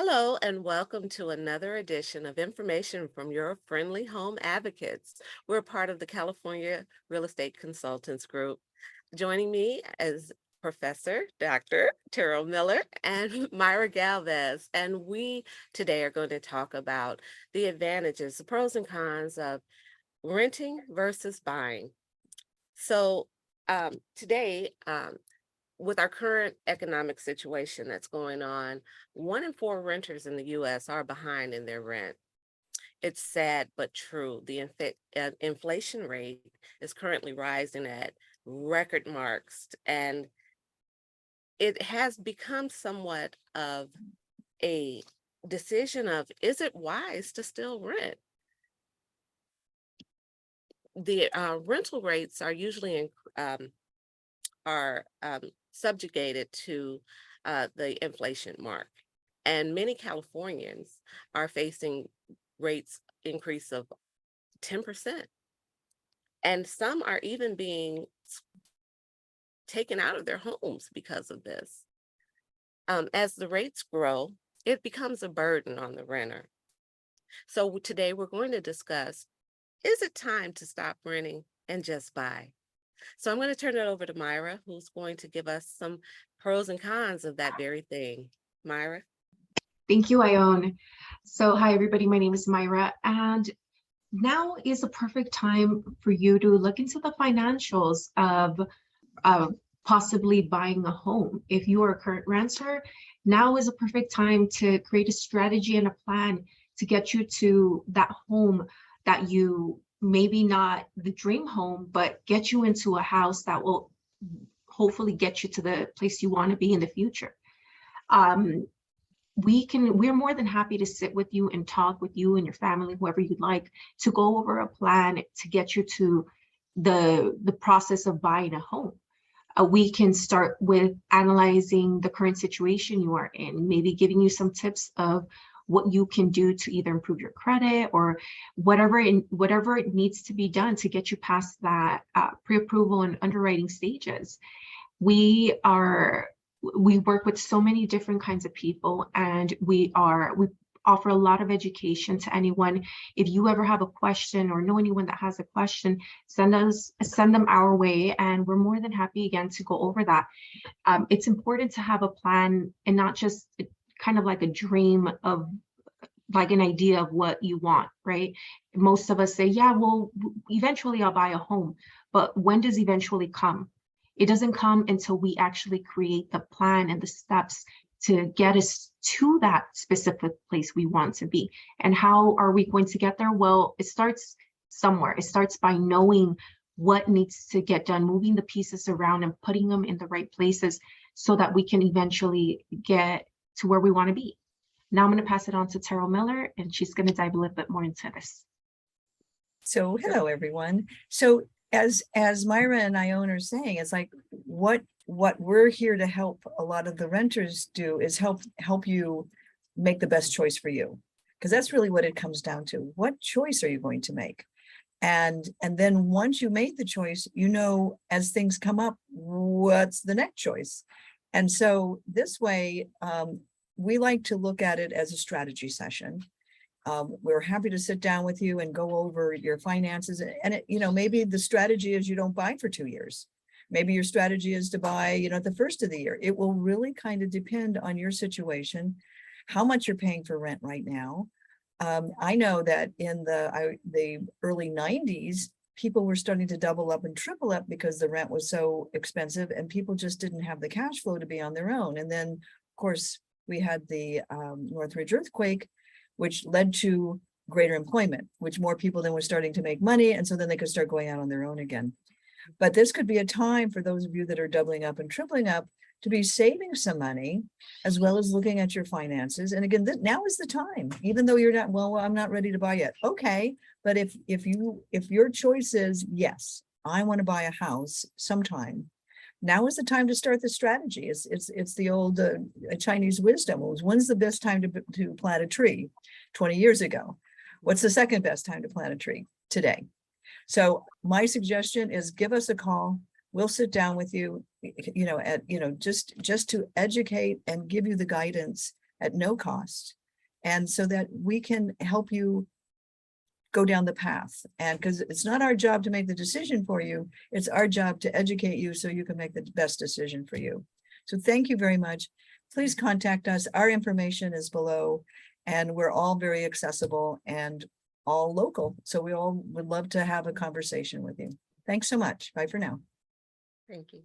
Hello, and welcome to another edition of Information from Your Friendly Home Advocates. We're part of the California Real Estate Consultants Group. Joining me is Professor Dr. Terrel Miller and Mayra Galvez. And we today are going to talk about the advantages, the pros and cons of renting versus buying. So today, with our current economic situation that's going on, 1 in 4 renters in the US are behind in their rent. It's sad but true. The inflation rate is currently rising at record marks, and it has become somewhat of a decision of, is it wise to still rent? The rental rates are usually are subjugated to the inflation mark. And many Californians are facing rates increase of 10%. And some are even being taken out of their homes because of this. As the rates grow, it becomes a burden on the renter. So today we're going to discuss, is it time to stop renting and just buy? So I'm going to turn it over to Mayra, who's going to give us some pros and cons of that very thing. Mayra? Thank you, Ione. So, hi, everybody. My name is Mayra, and now is the perfect time for you to look into the financials of possibly buying a home. If you are a current renter, now is a perfect time to create a strategy and a plan to get you to that home that you maybe not the dream home, but get you into a house that will hopefully get you to the place you want to be in the future. We're more than happy to sit with you and talk with you and your family, whoever you'd like, to go over a plan to get you to the process of buying a home. We can start with analyzing the current situation you are in, maybe giving you some tips of what you can do to either improve your credit or whatever it needs to be done to get you past that pre-approval and underwriting stages. We work with so many different kinds of people, and we offer a lot of education to anyone. If you ever have a question or know anyone that has a question, send them our way, and we're more than happy again to go over that. It's important to have a plan and not just kind of like a dream of like an idea of what you want, right? Most of us say, yeah, well, eventually I'll buy a home, but when does eventually come? It doesn't come until we actually create the plan and the steps to get us to that specific place we want to be. And how are we going to get there? Well, it starts somewhere. It starts by knowing what needs to get done, moving the pieces around and putting them in the right places so that we can eventually get to where we want to be. Now I'm going to pass it on to Terrel Miller, and she's going to dive a little bit more into this. So hello, everyone. So as Mayra and Ione are saying, it's like what we're here to help a lot of the renters do is help you make the best choice for you, because that's really what it comes down to. What choice are you going to make? And then once you made the choice, you know, as things come up, what's the next choice? And so this way, we like to look at it as a strategy session. We're happy to sit down with you and go over your finances. And maybe the strategy is you don't buy for 2 years. Maybe your strategy is to buy, at the first of the year. It will really kind of depend on your situation, how much you're paying for rent right now. I know that in the early 90s, people were starting to double up and triple up because the rent was so expensive and people just didn't have the cash flow to be on their own. And then, of course, we had the Northridge earthquake, which led to greater employment, which more people then were starting to make money. And so then they could start going out on their own again. But this could be a time for those of you that are doubling up and tripling up to be saving some money, as well as looking at your finances. And again, now is the time, even though you're not, well, I'm not ready to buy yet. Okay. But if your choice is, yes, I want to buy a house sometime, now is the time to start the strategy. It's the old Chinese wisdom. When's the best time to plant a tree? 20 years ago. What's the second best time to plant a tree? Today. So my suggestion is give us a call. We'll sit down with you, just to educate and give you the guidance at no cost. And so that we can help you go down the path. And because it's not our job to make the decision for you, it's our job to educate you so you can make the best decision for you. So thank you very much. Please contact us. Our information is below, and we're all very accessible and all local. So we all would love to have a conversation with you. Thanks so much. Bye for now. Thank you.